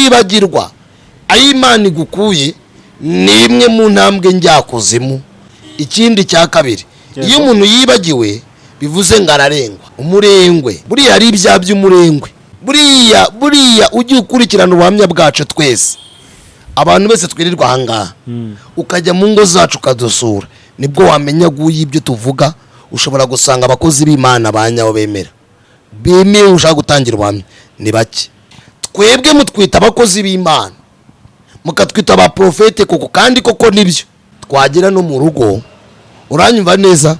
kwibagirwa ay'Imana igukuye ni imwe mu ntambwe njyakuzimu. Ikindi cya kabiri, iyo umuntu yibagiwe bivuze ngo ararengwa. Umurengwe buriya ari ibyaha by'umurengwe. Buriya ujye ukurikirana ubuhamya bwacu twese, abantu bese twirirwa ahangaha, ukajya mu ngo zacu ukadusura, nibwo wamenya guye ibyo tuvuga. Ushobora gusanga abakozi b'Imana banyaho bemeye ushaka gutangira ubuhamya ni bake. Twebwe mutwita abakozi b'Imana, mukatwita aba profete koko, kandi koko nibyo. Twagera no mu rugo, uranyumva neza,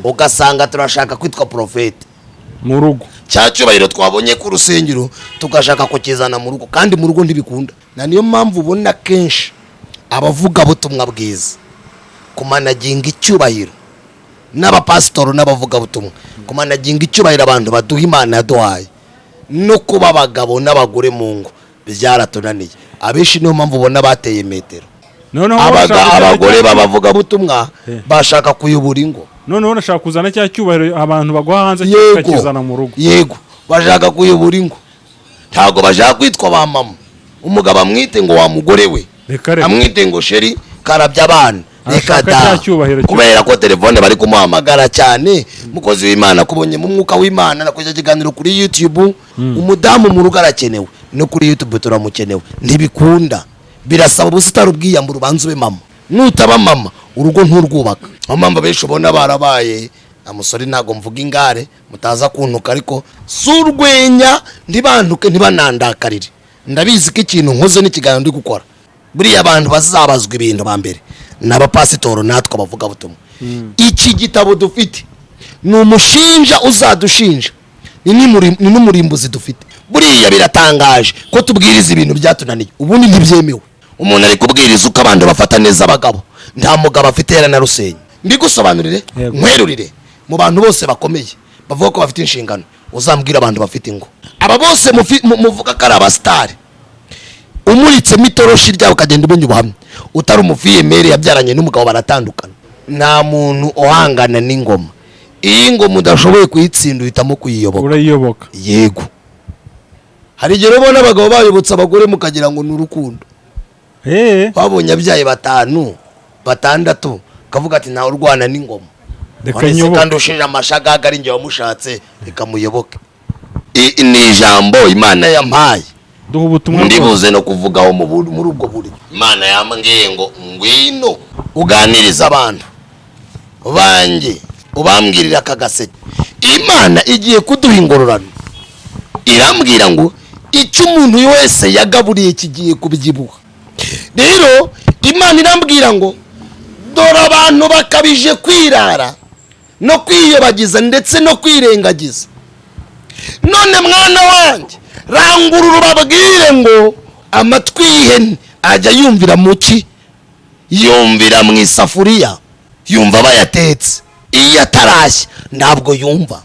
ugasanga turashaka kwitwa profete mu rugo, cya cyubahiro twabonye ku rusengero tugashaka kukizana mu rugo, kandi mu rugo ntibikunda. Na niyo mpamvu ubona kenshi abavuga butumwa bwiza kumanaginga icyubahiro, n'abapasitoro n'abavuga butumwa kumanaginga icyubahiro abantu baduha Imana yaduhaye, no kuba abagabo n'abagore mu ngo byaratunaniye. Abenshi niyo mpamvu ubona bateye metero. Abagore babavuga butumwa bashaka kuyobora ingo, noneho nashaka kuzana cya cyubahiro abantu bagwa hanze cyakizana mu rugo. Yego, bashaka kuyobora ingo, ntago bashaka kwitwa ba mama. Umugabo amwite ngo wa mugore we, amwite ngo sheri karabya abana. Reka da, kubera ko telefone bari kumuhamagara cyane. Mukozi w'Imana kubonye mu mwuka w'Imana nakujya kiganiro kuri YouTube. Umudamu mu rugo arakenewe, no kuri YouTube turamukenewe. Ntibikunda, birasaba ubusitari ubwiyambura ubanze ube mama. Nutaba mama urugo nturwubaka. Amamba benshi ubona barabaye amusore, ntago mvuga ingare mutaza kuntuka, ariko surwenya ntibantuke ntibanandakarire. Ndabizi ko ikintu nkoze n'ikiganiro ndi gukora, buriya abantu bazabazwa ibintu ba mbere n'abapasitoro natwe abavuga butumwa. Iki gitabo dufite ni umushinja uzadushinja, ni n'umurimbuzi dufite. Buriya biratangaje ko tubwiriza ibintu byatunaniye, ubundi ntibyemewe. Umuntu ari kubwiriza uko abantu bafata neza abagabo, nta mugabo afite yera na Rusenyi. Mbigusobanurire nkwerurire mu bantu bose bakomeye bavuga ko bafite inshingano, uzambwira abantu bafite ingo. Aba bose muvuga ko ari abasitari, umuritse mitoroshi ryawe ukagenda ubonye ubuhamya, utari umufiyemere yabyaranye n'umugabo baratandukana. Nta muntu uhangana n'ingoma. Iyi ngoma udashoboye kuyitsinda uhitamo kuyiyoboka. Urayiyoboka. Yego, hari igihe ubona abagabo bayobotse abagore mukagira ngo ni urukundo. Babonye abyaye 5 6 kavuga ati nta urwana n'ingoma, kandi ushije amashagaga ari ngiye wamushatse reka muyoboke. Ni ijambo Imana yampaye, duha ubutumwa ndibuze no kuvugaho muri ubwo buri. Imana yambwiye ngo ngwino uganiriza abantu banjye, ubambwirira akagaseke. Imana igiye kuduha ingororano, irambwira ngo icyo umuntu wese yagaburiye kigiye kubyibuha. Rero Imana irambwira ngo dore abantu bakabije kwirara no kwiyobagiza ndetse no kwirengagiza. None mwana wanjye, rangurura babwire ngo amatwi y'ihene ajya yumvira muki? Yumvira mu isafuriya, yumva bayatetse. Iyo atarashya ntabwo yumva.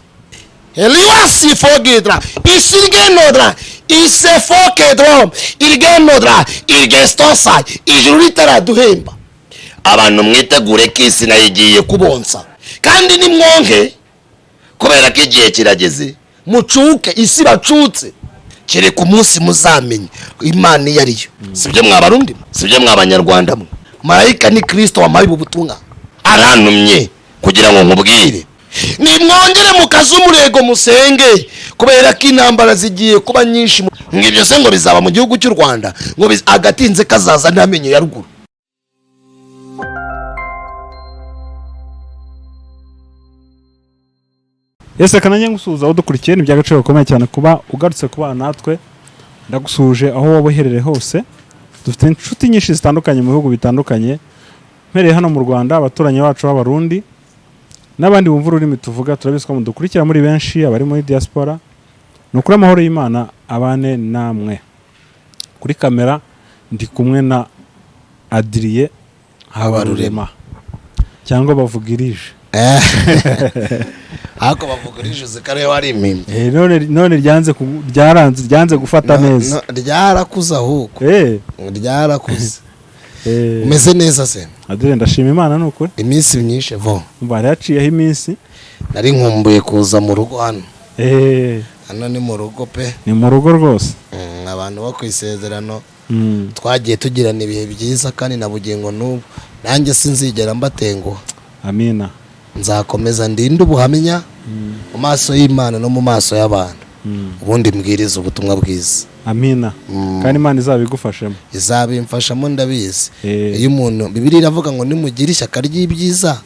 Eliwasi fogedra isilgenodra isefokedro irgenodra irgestosa ijuru ritaraduhemba. Abantu mwitegure ko isi nayo igiye kubonsa, kandi ni mwonke kubera ko igihe kirageze. Mucuke isi bacutse, kire ku munsi muzamenye Imana iyo ariyo. Sibyo mwabarundi, sibyo mwabanyarwanda mwe. Marayika ni Kristo wamaye ubutumwa, arantumye kugira ngo nkubwire nimwongere mukaza umurego musenge, kubera ko intambara zigiye kuba nyinshi. Ngibyo se ngo bizaba mu gihugu cy'u Rwanda, ngo agatinze kazaza ntamenyo ya ruguru. Yese kananye ngusuza udukurikiye, ni by'agaciro gakomeye cyane kuba ugarutse kuba natwe. Ndagusuje aho waboherere hose. Dufite inshuti nyinshi zitandukanye mu bihugu bitandukanye, mpereye hano mu Rwanda, abaturanyi bacu b'abarundi n'abandi bumva ururimi tuvuga. Turabiswa mu dukurikira muri benshi, abari muri diaspora. Nukuri amahoro y'Imana abane namwe. Kuri kamera ndi kumwe na Adrien Habarurema, cyangwa bavugirije. Ako bavugirije zikare wari impimbi. None ryanze gufata neza. Ryarakuza huko. Ryarakuza. Umeze neza se? Adrien ndashima Imana nukuri. Iminsi myinshi vo. Mbari yaciyeho iminsi. Nari nkumbuye kuza mu rugo hano. hano ni mu rugo pe, ni mu rugo rwose. abantu bo ku isezerano twagiye tugirana ibihe byiza kandi na bugingo n'ubu nanjye sinzigera mbatenguha. Amina. Nzakomeza ndinde ubuhamya mu maso y'Imana no mu maso y'abantu, ubundi mbwiriza ubutumwa bwiza. Amina. Kandi Imana izabigufashemo. Izabimfashamo ndabizi. Iyo umuntu Bibiliya iravuga ngo nimugire ishyaka ry'ibyiza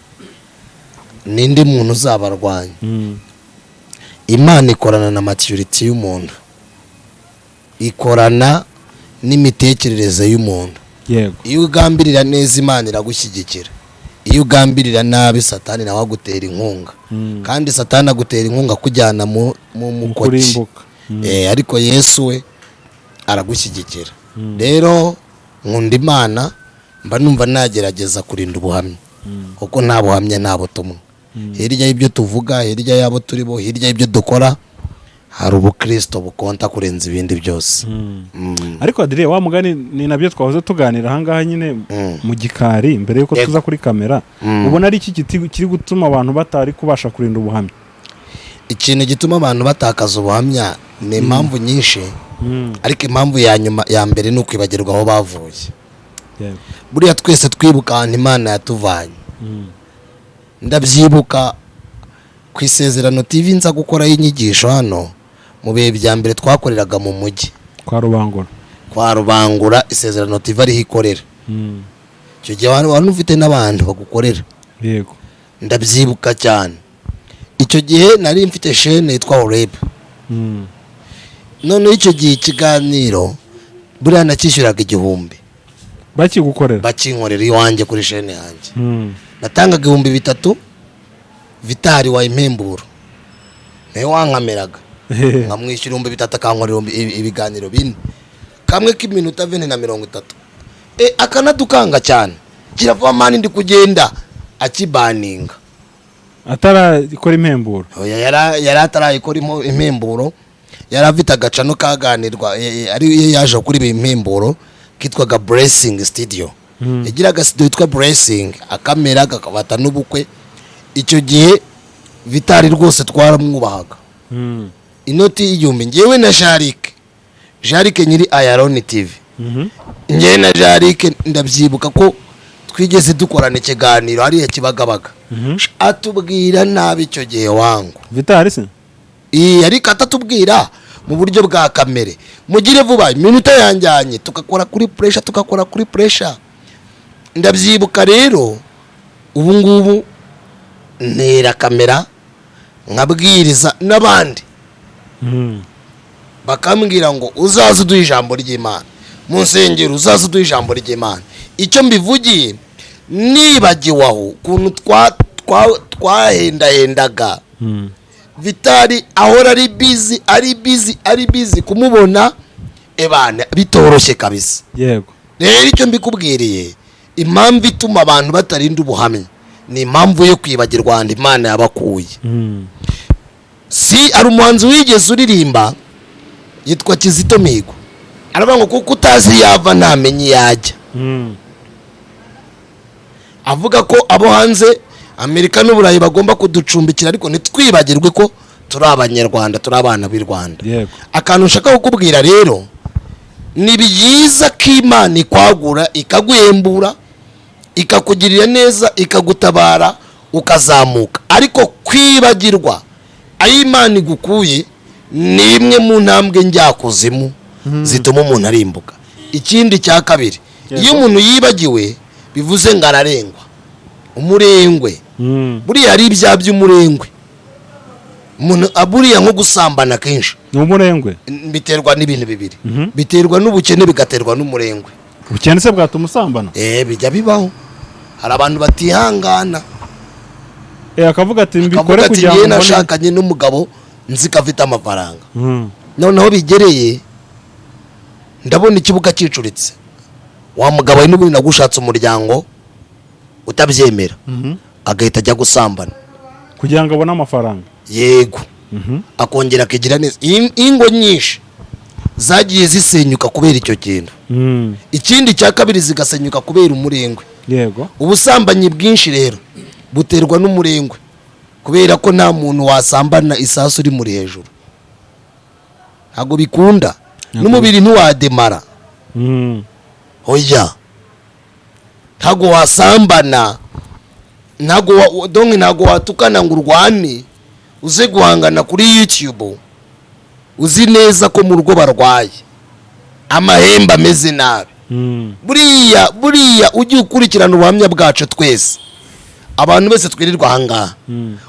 ninde muntu uzabarwanya. Imana ikorana na maturity y'umuntu, ikorana n'imitekerereze y'umuntu. Yego. Iyo ugambirira neza Imana iragushyigikira, iyo ugambirira nabi Satani nawe agutera inkunga, kandi Satani agutera inkunga kujyana mu mukoki. Ariko Yesu we aragushyigikira. Rero nkunda Imana, mba numva nagerageza kurinda ubuhamya, kuko nta buhamya nta butumwa. Hirya y'ibyo tuvuga, hirya y'abo turi bo, hirya y'ibyo dukora, hari ubukristo bukonta kurenza ibindi byose. Ariko Adrien, wa mugani ni nabyo twahoze tuganira ahangaha nyine mu gikari mbere yuko tuza kuri kamera. Ubona ari iki kiri gutuma abantu batari kubasha kurinda ubuhamya? Ikintu gituma abantu batakaza ubuhamya ni impamvu nyinshi, ariko impamvu ya nyuma ya mbere ni ukwibagirwa aho bavuye. Buriya twese twibuka ahantu Imana yatuvanye. Ndabyibuka ku Isezerano TV nza gukoraho inyigisho hano mu bihe bya mbere twakoreraga mu mujyi kwa Rubangura. Isezerano TV ariho ikorera. Icyo gihe wari ufite n'abantu bagukorera. Yego. Ndabyibuka cyane. Icyo gihe nari mfite chaîne yitwa Oreb. None icyo gihe ikiganiro buriya nakishyuraga 1000 bakigukorera, bakinkorera iwanjye kuri chaîne yanjye. Natangaga 3000 Vitali wa Impemburo nawe wankameraga, nkamwishyura 3000 akankorera ibiganiro 4 kamwe k'iminota 20 na 30. Akanadukanga cyane, kiravuga mani ndi kugenda akibaninga atarakora Impemburo. Yari atarayikora Impemburo, yari afite agacano kaganirwa ari yaje kuri Impemburo kitwaga Blessing Studio. Yagiraga studio yitwa Blessing, akamera kakabata n'ubukwe. Icyo gihe Vitali rwose twaramwubahaga. Inoti y'igihumbi ngewe na Jarike nyiri Iron TV. Ngewe na Jarike ndabyibuka ko twigeze dukorana ikiganiro hariya Kibagabaga. Atubwira nabi icyo gihe wangu. Vitali se? Ariko atatubwira mu buryo bwa kamere. Mugire vuba iminota yanjyanye tukakora kuri pressure. Ndabyibuka rero ubu ngubu ntera kamera nkabwiriza n'abandi. Bakambwira ngo uzaze uduha ijambo ry'Imana mu nsengero, uzaze uduha ijambo ry'Imana. Icyo mbivugiye nibagiwe aho ukuntu twahendahendaga. Vitali ahora ari busy kumubona ebana bitoroshye kabisa. Yego. Rero icyo mbikubwiriye, impamvu ituma abantu batarinda ubuhamya ni impamvu yo kwibagirwa ahandi Imana yabakuye. Si ari umuhanzi wigeze uririmba yitwa Kizito Mihigo, aravuga ngo kuko utazi yava ntamenye yajya. Avuga ko abo hanze Amerika n'Uburayi bagomba kuducumbikira, ariko ntitwibagirwe ko turi Abanyarwanda, turi abana b'i Rwanda. Yego. Akantu nshaka kukubwira rero, ni byiza ko Imana ikwagura ikaguhembura ikakugirira neza ikagutabara ukazamuka, ariko kwibagirwa aho Imana igukuye ni imwe mu ntambwe njyakuzimu zituma umuntu arimbuka. Ikindi cya kabiri, iyo umuntu yibagiwe bivuze ngo ararengwa. Umurengwe buriya hari ibyaha by'umurengwe. Umuntu aburiya nko gusambana kenshi ni umurengwe, biterwa n'ibintu bibiri. Biterwa n'ubukene bigaterwa n'umurengwe. Ubukene se bwatuma usambana? Bijya bibaho. Hari abantu batihangana, akavuga ati mbikore kugira ngo nashakanye n'umugabo nzi ko afite amafaranga. Noneho bigereye ndabona ikibuga cyicuritse, wa mugabo n'ubundi nagushatse umuryango utabyemera, agahita ajya gusambana kugira ngo abone amafaranga. Yego. Akongera akigira neza. Ingo nyinshi zagiye zisenyuka kubera icyo kintu. Ikindi cya kabiri zigasenyuka kubera umurengwe. Yego. Ubusambanyi bwinshi rero buterwa n'umurengwe, kubera ko nta muntu wasambana isasu uri muri hejuru. ntabwo bikunda n'umubiri ntiwademara oya ntabwo wasambana ntabwo watukana ngo urwane uze guhangana kuri YouTube uzi neza ko mu rugo barwaye amahembe ameze nabi buriya ujye ukurikirana ubuhamya bwacu twese abantu bese twirirwa ahangaha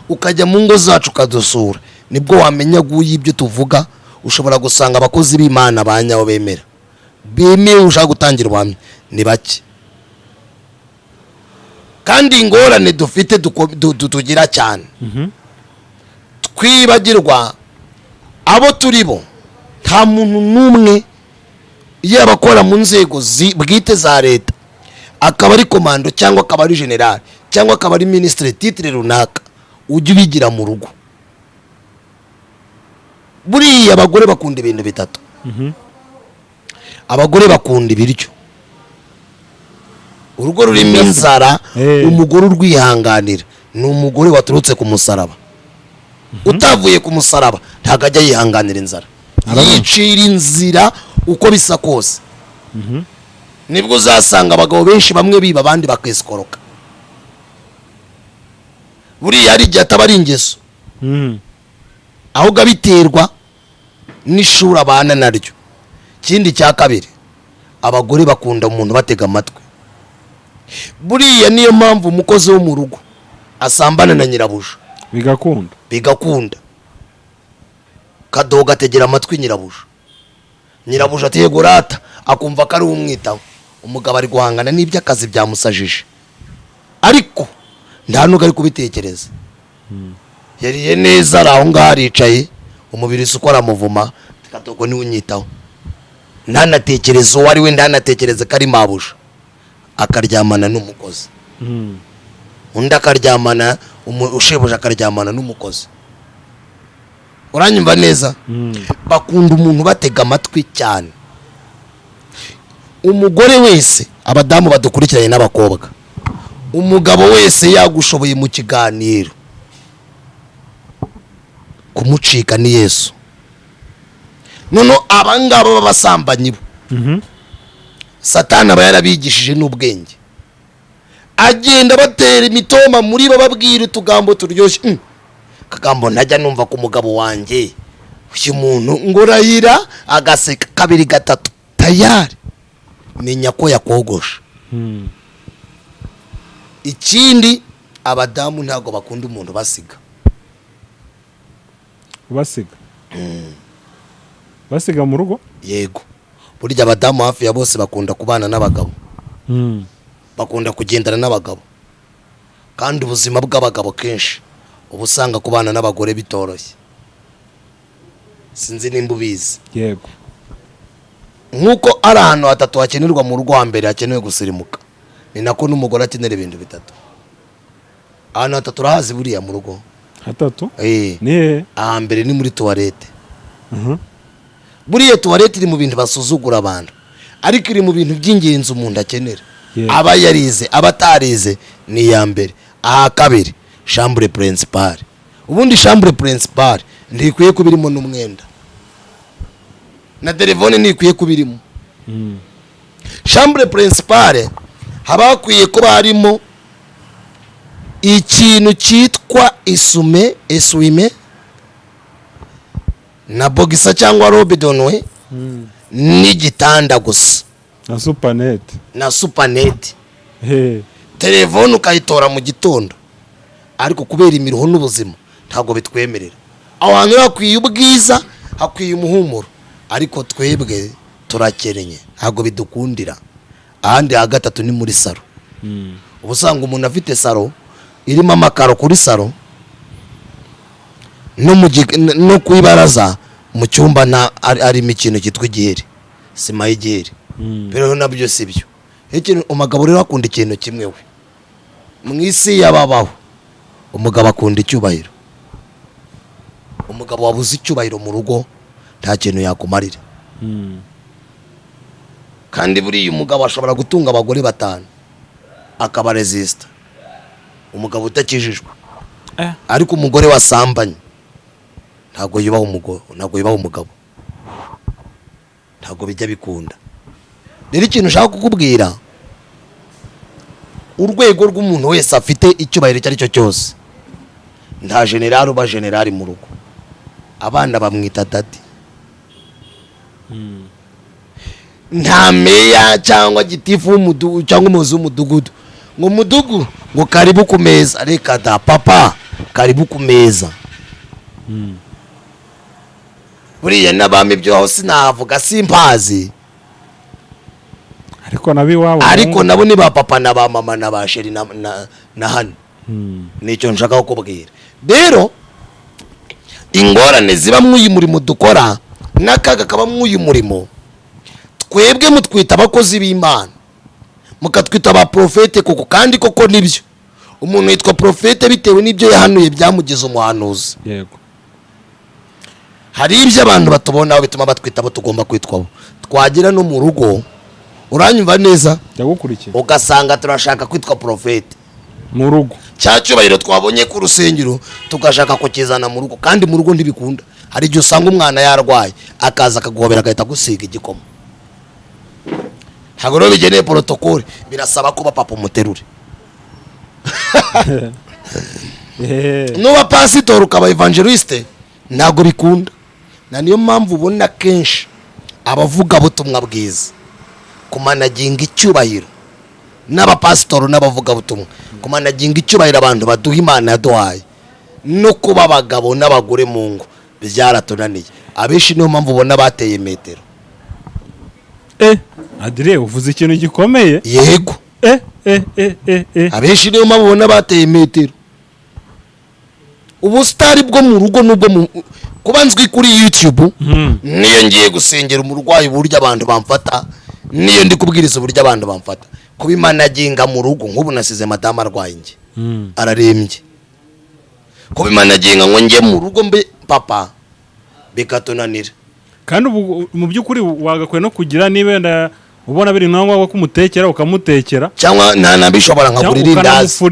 ukajya mu ngo zacu ukadusura nibwo wamenya guye ibyo tuvuga ushobora gusanga abakozi b'Imana banyaho bemewe ushaka gutangira ubuhamya ni bake kandi ingorane dufite tugira cyane twibagirwa abo turi bo nta muntu n'umwe yaba akora mu nzego bwite za leta akaba ari komando cyangwa akaba ari general cyangwa akaba ari ministre titre runaka ujye ubigira mu rugo buriya abagore bakunda ibintu bitatu abagore bakunda ibiryo urugo rurimo inzara umugore urwihanganira ni umugore waturutse ku musaraba utavuye ku musaraba ntago ajya yihanganira inzara yicira inzira uko bisa kose nibwo uzasanga abagabo benshi bamwe biba abandi bakeskoroka buriya hari igihe ataba ari ingeso ahubwo abiterwa n'ishuri abana naryo ikindi cya kabiri abagore bakunda umuntu batega amatwi buriya niyo mpamvu umukozi wo mu rugo asambana na nyirabuja bigakunda kadoga ategera amatwi nyirabuja atego rata akumva ko ari umwitaho umugabo ari guhangana n'iby'akazi byamusajije ariko nta nubwo ari kubitekereza yariye neza aho ngaho aricaye umubiri se ukora muvuma kadogo niwe unyitaho ntanatekereza uwo ari we ntanatekereze ko ari mabuja akaryamana n'umukozi undi akaryamana ushebuja akaryamana n'umukozi uranyumva neza bakunda umuntu batega amatwi cyane umugore wese abadamu badukurikiranye n'abakobwa umugabo wese yagushoboye mu kiganiro kumucika ni Yesu none abangaba b'abasambanyi bo Satani aba yarabigishije n'ubwenge agenda batera imitoma muri bababwira utugambo turyoshye kagambo ntajya numva ku mugabo wanjye uyu muntu ngorayira agaseka kabiri gatatu tayari menya ko yakogosha ikindi abadamu ntago bakunda umuntu basiga mu rugo yego burya abadamu hafi ya bose bakunda kubana n'abagabo bakunda kugendana n'abagabo kandi ubuzima bw'abagabo kenshi ubusanga kubana n'abagore bitoroshye sinzi nimba ubizi yego nkuko ari ahantu hatatu hakenerwa mu rugo hambere hakenewe gusirimuka ni nako n'umugore akenera ibintu bitatu ahantu hatatu urahazi buriya mu rugo hatatu ni ahambere ni muri tuwarete buriya tuwarete iri mu bintu basuzugura abantu ariko iri mu bintu by'ingenzi umuntu akenera aba yarize abatarize ni iya mbere aha kabiri chambre principale ubundi chambre principale ndikwiye kubirimo n'umwenda na telefone ndikwiye kubirimo chambre principale haba hakwiye kuba harimo ikintu cyitwa eswime na bogisa cyangwa robe donwe n'igitanda gusa na supanete telefone ukayitora mu gitondo ariko kubera imiruho n'ubuzima ntabwo bitwemerera aho hantu hakwiye ubwiza hakwiye umuhumuro ariko twebwe turakerenye ntabwo bidukundira ahandi ha gatatu ni muri saro ubusanga umuntu afite saro irimo amakaro kuri saro no kwibaraza mu cyumba arimo ikintu cyitwa igiheri sima y'igiheri pero nabyo si byo umugabo rero akunda ikintu kimwe we mu isi yababaho umugabo akunda icyubahiro umugabo wabuze icyubahiro mu rugo nta kintu yakumarira kandi buriya umugabo ashobora gutunga abagore 5 akaba resista umugabo utakijijwe ariko umugore wasambanye ntago yubaho umugabo ntabwo bijya bikunda. Rero ikintu ushaka kukubwira, urwego rw'umuntu wese afite icyubahiro icyo ari cyo cyose. Nta generali uba generali mu rugo, abana bamwita dadi. Nta meya cyangwa gitifu w'umudugudu cyangwa umuyobozi w'umudugudu ngo mudugu ngo karibu ku meza, reka da papa karibu ku meza. Buriya n'abami byo sinavuga simpazi, ariko nabiwabo, ariko nabo ni ba papa na ba mama na ba sheri na hano. Nicyo nshaka kukubwira. Rero ingorane ziba mw'uyu murimo dukora n'akaga kaba mw'uyu murimo, twebwe mutwita abakozi b'Imana, mukatwita ba profete koko, kandi koko nibyo. Umuntu yitwa profete bitewe n'ibyo yahanuye byamugize umuhanuzi. Yego. Hari ibyo abantu batubonaho bituma batwita abo tugomba kwitwabo. Twagera no mu rugo, uranyumva neza, ndagukurikiye, ugasanga turashaka kwitwa profete mu rugo. Cya cyubahiro twabonye ku rusengero tugashaka kukizana mu rugo, kandi mu rugo ntibikunda. Hari igihe usanga umwana yarwaye akaza akaguhobera agahita gusiga igikoma. Ntabwo rero bigeneye protokole, birasaba kuba papa umuterure. Nuba pasitori ukaba evangeliste ntabwo bikunda. Na niyo mpamvu ubona kenshi abavuga butumwa bwiza kumanaginga icyubahiro, n'abapasitori n'abavuga butumwa kumanaginga icyubahiro abantu baduha Imana yaduhaye, no kuba abagabo n'abagore mu ngo byaratunaniye. Abenshi niyo mpamvu ubona bateye metero. Adire uvuze ikintu gikomeye. Yego. Abenshi niyo mpamvu ubona bateye metero. Ubusitari bwo mu rugo nubwo kuba nzwi kuri YouTube, niyo ngiye gusengera umurwayi uburyo abantu bamfata, niyo ndi kubwiriza uburyo abantu bamfata, kubimanaginga mu rugo. Nk'ubu nasize madama arwaye nge, ararembye, kubimanaginga ngo nge mu rugo mbe papa bikatunanira. Kandi mu by'ukuri wagakwiye no kugira niba wenda ubona biri ngombwa kumutekera ukamutekera, cyangwa nabishobora nkagurira indazi,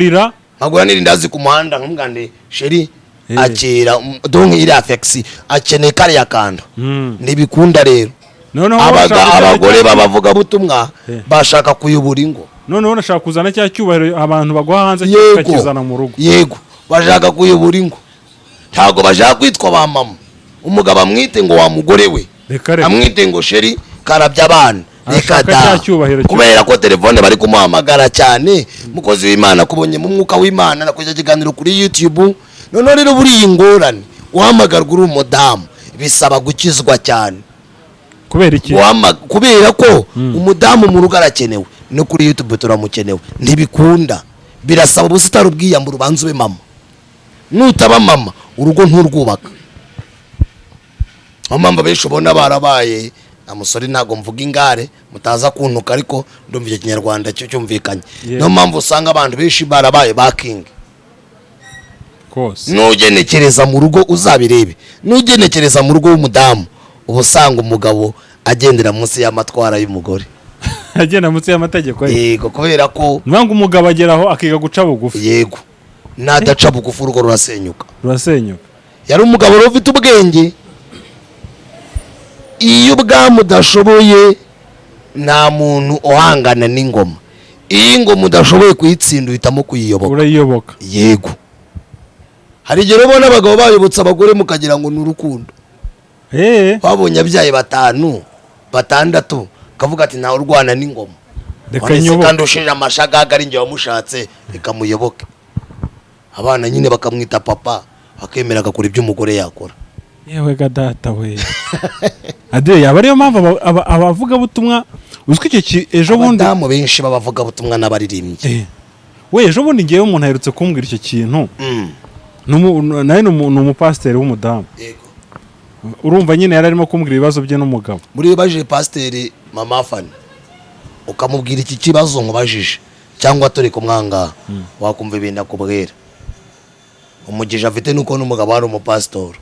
nkagura n'irindazi ku muhanda nkamugande sheri akira donc iri affection akeneye kariya kando. Ntibikunda rero. Abagore babavuga butumwa bashaka kuyobora ingo, noneho nashaka kuzana cya cyubahiro abantu bagwa hanze cyakizana mu rugo. Yego, bashaka kuyobora ingo, ntago bashaka kwitwa ba mama. Umugabo amwite ngo wa mugore we, amwite ngo sheri karabya abana. Reka da, kubera ko telefone bari kumuhamagara cyane. Mukozi w'Imana kubonye mu mwuka w'Imana nakujya kiganiro kuri YouTube. None rero buri ingorane uhamagarwa uri umudamu bisaba gukizwa cyane. Kubera iki? Kubera ko umudamu mu rugo arakenewe, no kuri YouTube turamukenewe. Ntibikunda, birasaba ubusitari ubwiyambura ubanze ube mama. Nutaba mama urugo nturwubaka. Amamba benshi ubona barabaye amusore, ntago mvuga ingare mutaza kuntuka, ariko ndumva icyo Kinyarwanda cyo cyumvikanye. No mpamvu usanga abantu benshi barabaye baking. Nugenekereza mu rugo uzabirebe, nugenekereza mu rugo w'umudamu ubusanga umugabo agendera munsi y'amatwara y'umugore. Agenda munsi y'amategeko. Yego, kubera ko nanga umugabo ageraho akiga guca bugufi. Yego, nadaca bugufi urugo rurasenyuka. Yari umugabo rero ufite ubwenge. Iyo ubwami udashoboye nta muntu uhangana n'ingoma. Iyo ingoma udashoboye kuyitsinda uhitamo kuyiyoboka. Urayiyoboka. Yego. Hari igihe ubona abagabo bayobotse abagore mukagira ngo ni urukundo. Babonye abyaye 5, 6 kavuga ati nta urwana n'ingoma. Kandi ushije amashagaga ari nge wamushatse reka muyoboke. Abana nyine bakamwita papa, bakemera gakora ibyo umugore yakora. Yewe gadata we. Ade yaba ariyo mpamvu abavuga butumwa uzwi icyo ejo bundi abadamu benshi babavuga butumwa n'abaririmbyi. We ejo bundi ngewe umuntu aherutse kumbwira icyo kintu. Naye ni umupasiteri w'umudamu. Yego. Urumva nyine yari arimo kumbwira ibibazo bye n'umugabo. Muri baje pasiteri mama Fani ukamubwira iki kibazo nkubajije cyangwa turi kumwanga wakumva ibintu akubwira. Umugije afite nuko n'umugabo ari umupasitori.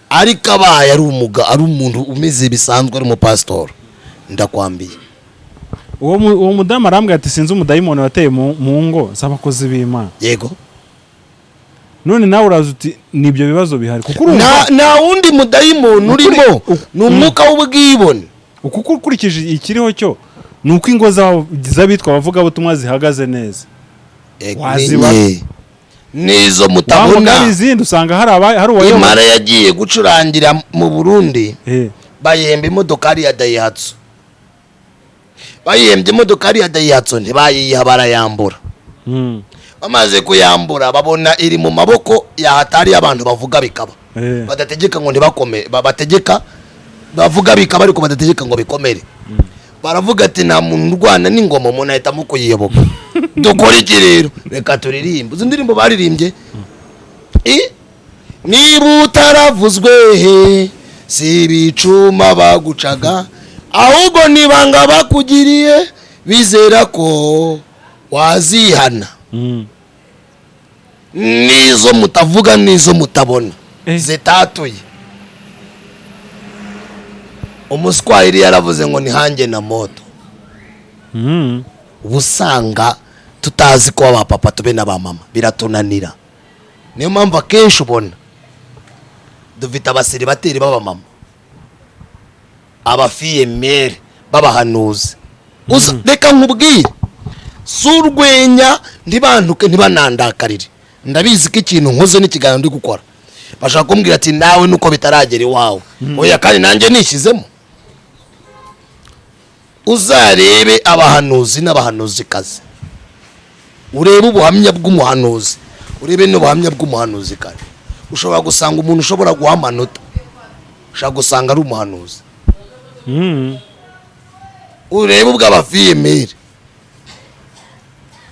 Ariko abaye ari umuntu umeze bisanzwe ari umupasitori, ndakwambiye. Uwo mudamu arambwira ati sinzi umudayimoni wateye mu ngo z'abakozi b'Imana. Yego. none nawe uraza uti nibyo bibazo bihari kuko urumva nta wundi mudayimoni urimo ni umwuka w'ubwibone. kuko ukurikije ikiriho cyo ni uko ingo z'abitwa abavugabutumwa zihagaze neza. nizo mutabona izindi usanga hari uwayo Imara yagiye gucurangira mu Burundi bayemba imodokari ya Daihatsu. Bayembye imodokari ya Daihatsu ntibayiha barayambura. Bamaze kuyambura babona iri mu maboko ya hatari abantu bavuga bikaba. Badategeka ngo ntibakome bategeka bavuga bikaba ariko badategeka ngo bikomere. Baravuga ati nta muntu urwana n'ingoma umuntu ahita mu kuyiyoboka. Dukora iki rero? Reka turirimbe. Izo ndirimbo baririmbye niba utaravuzwe si ibicuma bagucaga ahubwo nibanga bakugiriye bizera ko wazihana. Nizo mutavuga nizo mutabona zitatuye. Umuswahili yaravuze ngo nihange na moto. Ubusanga tutazi ko abapapa tube n'abamama biratunanira. Niyo mpamvu akenshi ubona dufite abasiribateri b'abamama, abafiyemere b'abahanuzi. Reka nkubwire surwenya ntibantuke ntibanandakarire. Ndabizi ko ikintu nkoze n'ikiganiro ndi gukora bashaka kumbwira ati nawe nuko bitaragera iwawe. Oya kandi nanjye nishyizemo. Uzarebe abahanuzi n'abahanuzi kazi, urebe ubuhamya bw'umuhanuzi, urebe n'ubuhamya bw'umuhanuzi kazi. Ushobora gusanga umuntu ushobora guha amanota, ushobora gusanga ari umuhanuzi. Urebe ubw'abafiyemere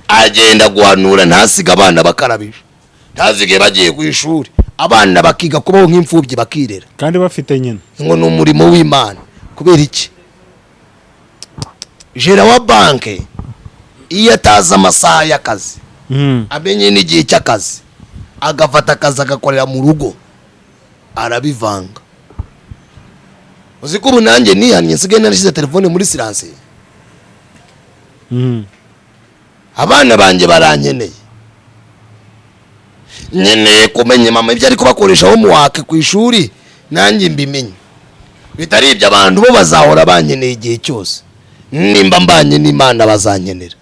agenda guhanura ntasiga abana bakarabije, ntazige bagiye ku ishuri, abana bakiga kubaho nk'imfubyi bakirera kandi bafite nyina ngo ni umurimo w'Imana. Kubera iki? Jera wa banke iyo ataza amasaha y'akazi amenye n'igihe cy'akazi agafata akazi agakorera mu rugo arabivanga. Uzi ko ubu nanjye nihannye nsigaye narashyize telefone muri silence. Abana banjye barankeneye, nkeneye kumenya mama ibyo ari kubakoresha ho muwake ku ishuri nanjye mbimenye. Bitari ibyo abantu bo bazahora bankeneye igihe cyose. Nimba mbanye n'Imana bazankenera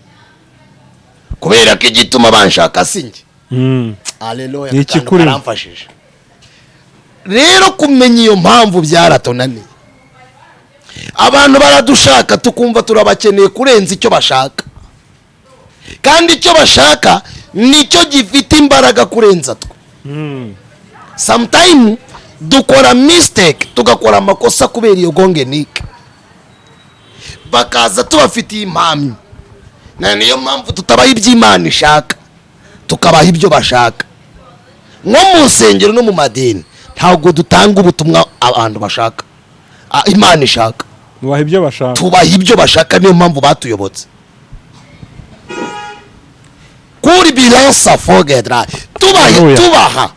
kubera ko igituma banshaka sinjye. Haleluya. Karamfashije rero kumenya iyo mpamvu byaratonaniye. Abantu baradushaka tukumva turabakeneye kurenza icyo bashaka, kandi icyo bashaka nicyo gifite imbaraga kurenza twe. Sometimes dukora mistake, tugakora amakosa kubera iyo gongenike, bakaza tubafitiye impamvu. Niyo mpamvu tutabaha iby'Imana ishaka, tukabaha ibyo bashaka. Nko mu nsengero no mu madini ntabwo dutanga ubutumwa abantu bashaka, Imana ishaka. Tubaha ibyo bashaka, tubaha ibyo bashaka. Niyo mpamvu batuyobotse kuri bilansa fogedra. Tubaha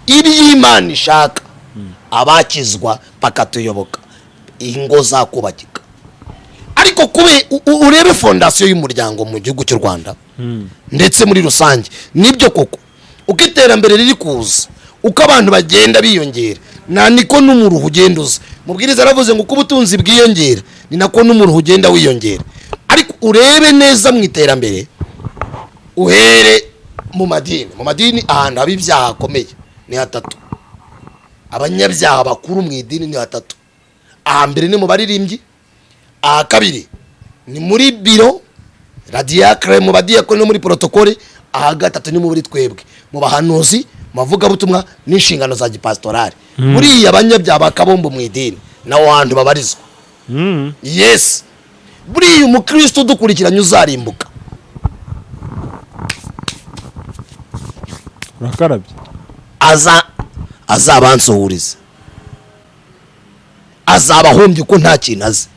iby'Imana ishaka, abakizwa bakatuyoboka, ingo zakubakika. Ariko kube urebe fondasiyo y'umuryango mu gihugu cy'u Rwanda ndetse muri rusange nibyo koko uko iterambere riri kuza, uko abantu bagenda biyongera, niko n'umuruhu ugenda uza. Mubwiriza aravuze ngo uko ubutunzi bwiyongera ni nako n'umuruhu ugenda wiyongera. Ariko urebe neza mu iterambere, uhere mu madini ahantu haba ibyaha hakomeye ni hatatu. Abanyabyaha bakuru mu idini ni hatatu. Ahambere ni mu baririmbyi, aha kabiri ni muri biro radiacre mu badiyakoni no muri protokole, aha gatatu ni muri twebwe mu bahanuzi, mavuga butumwa n'inshingano za gipastorale. Muri abanyabyaha bakabombo mu idini nawo hantu babarizwa. Yes, buri umukristo dukurikiranye uzarimbuka. Urakarabye azabansohuriza, azabahombye ko nta kintu azi.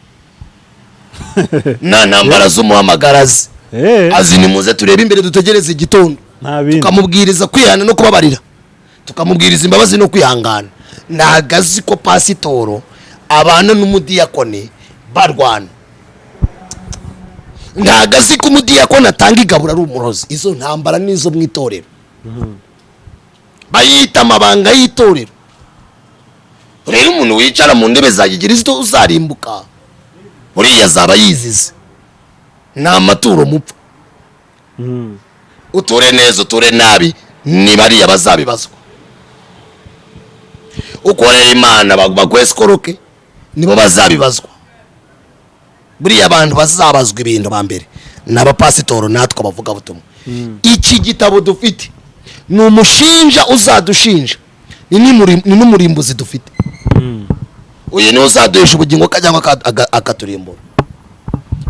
Na ntambara z'umuhamagarazi azi ni muze turebe imbere dutegereze igitondo, tukamubwiriza kwihana no kubabarira, tukamubwiriza imbabazi no kwihangana. Nagazi ko pasitoro abana n'umudiyakoni barwana, nagazi ko umudiyakoni atanga igabura ari umurozi. Izo ntambara nizo mwitorero. bayita amabanga y'itorero. Rero umuntu wicara mu ndebe za gikristo uzarimbuka, buriya azaba yizize, ni amaturo mupfa. Uture neza uture nabi, ni bariya bazabibazwa. Ukorera Imana bagwesikoroke, nibo bazabibazwa. Buriya abantu bazabazwa ibintu ba mbere n'abapasitoro natwe bavuga butumwa. Iki gitabo dufite ni umushinja uzadushinja, ni n'umurimbuzi dufite. Uyu ni uzaduhesha ubugingo cyangwa akaturimbura.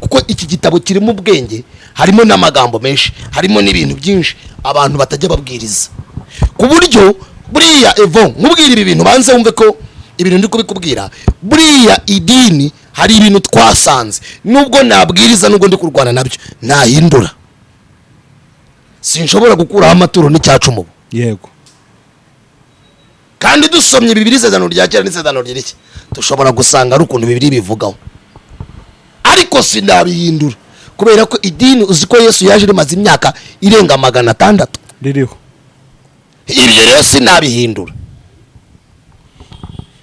Kuko iki gitabo kirimo ubwenge, harimo n'amagambo menshi, harimo n'ibintu byinshi abantu batajya babwiriza. Ku buryo buriya Evo nkubwira ibi bintu banze wumve ko ibintu ndi kubikubwira. Buriya idini hari ibintu twasanze, nubwo nabwiriza nubwo ndi kurwana nabyo nahindura. Sinshobora gukuraho amaturo n'icyacumu. Yego. Kandi dusomye Bibiliya Isezerano rya Kera n'Isezerano ry'iki, dushobora gusanga ari ukuntu Bibiliya bivugaho. Ariko sinabihindura kubera ko idini uzi ko Yesu yaje rimaze imyaka irenga 600 ririho. Ibyo rero sinabihindura.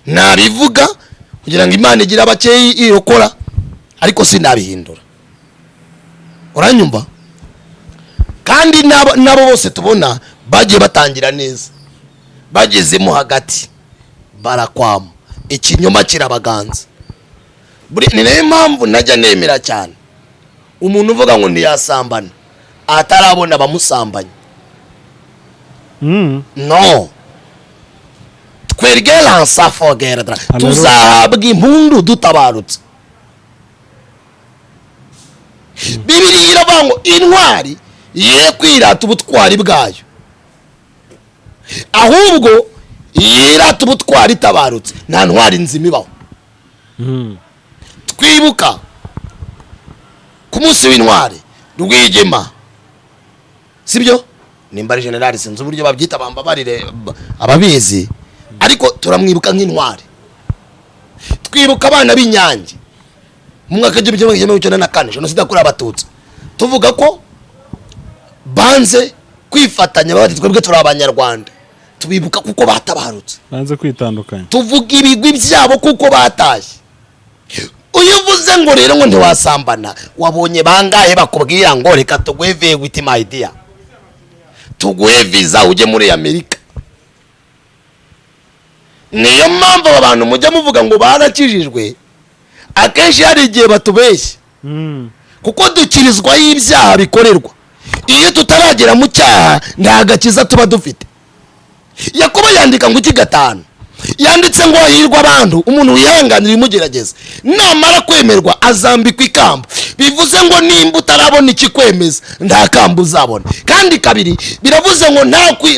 Nabivuga kugira ngo Imana igira abakeyi irokora, ariko sinabihindura. Uranyumva? Kandi nabo bose tubona bagiye batangira neza, bagezemo hagati barakwama, ikinyoma kirabaganza. Ni nayo mpamvu najya nemera cyane umuntu uvuga ngo ntiyasambana atarabona bamusambanya. No, twegera nsafogera tuzahabwa impundu dutabarutse. Bibiliya iravuga ngo intwari ye kwirata ubutwari bwayo, ahubwo yirata ubutwari itabarutse. Nta ntwari nzima ibaho. Twibuka ku munsi w'intwari Rwigema, sibyo? Nimba ari generali sinzi uburyo babyita, bambabarire ababizi, ariko turamwibuka nk'intwari. Twibuka abana b'Inyange mu mwaka w'1994 jenoside yakorewe Abatutsi, tuvuga ko banze kwifatanya babati twebwe turi Abanyarwanda. Tubibuka kuko batabarutse, banze kwitandukanya. tuvuga ibigwi byabo kuko batashye. Uyuvuze ngo rero ngo ntiwasambana, wabonye bangahe bakubwira ngo reka tugweve with my idea, tuguhe visa uje muri Amerika? Niyo mpamvu abantu mujya muvuga ngo barakijijwe, akenshi hari igihe batubeshya. Kuko dukirizwa y'ibyaha bikorerwa. Iyo tutaragera mu cyaha nta gakiza tuba dufite. Yakobo yandika ngo 5 yanditse ngo hahirwa abantu umuntu wihanganira imugerageza, namara kwemerwa azambikwa ikamba. Bivuze ngo nimba utarabona ikikwemeza nta kamba uzabona. Kandi kabiri biravuze ngo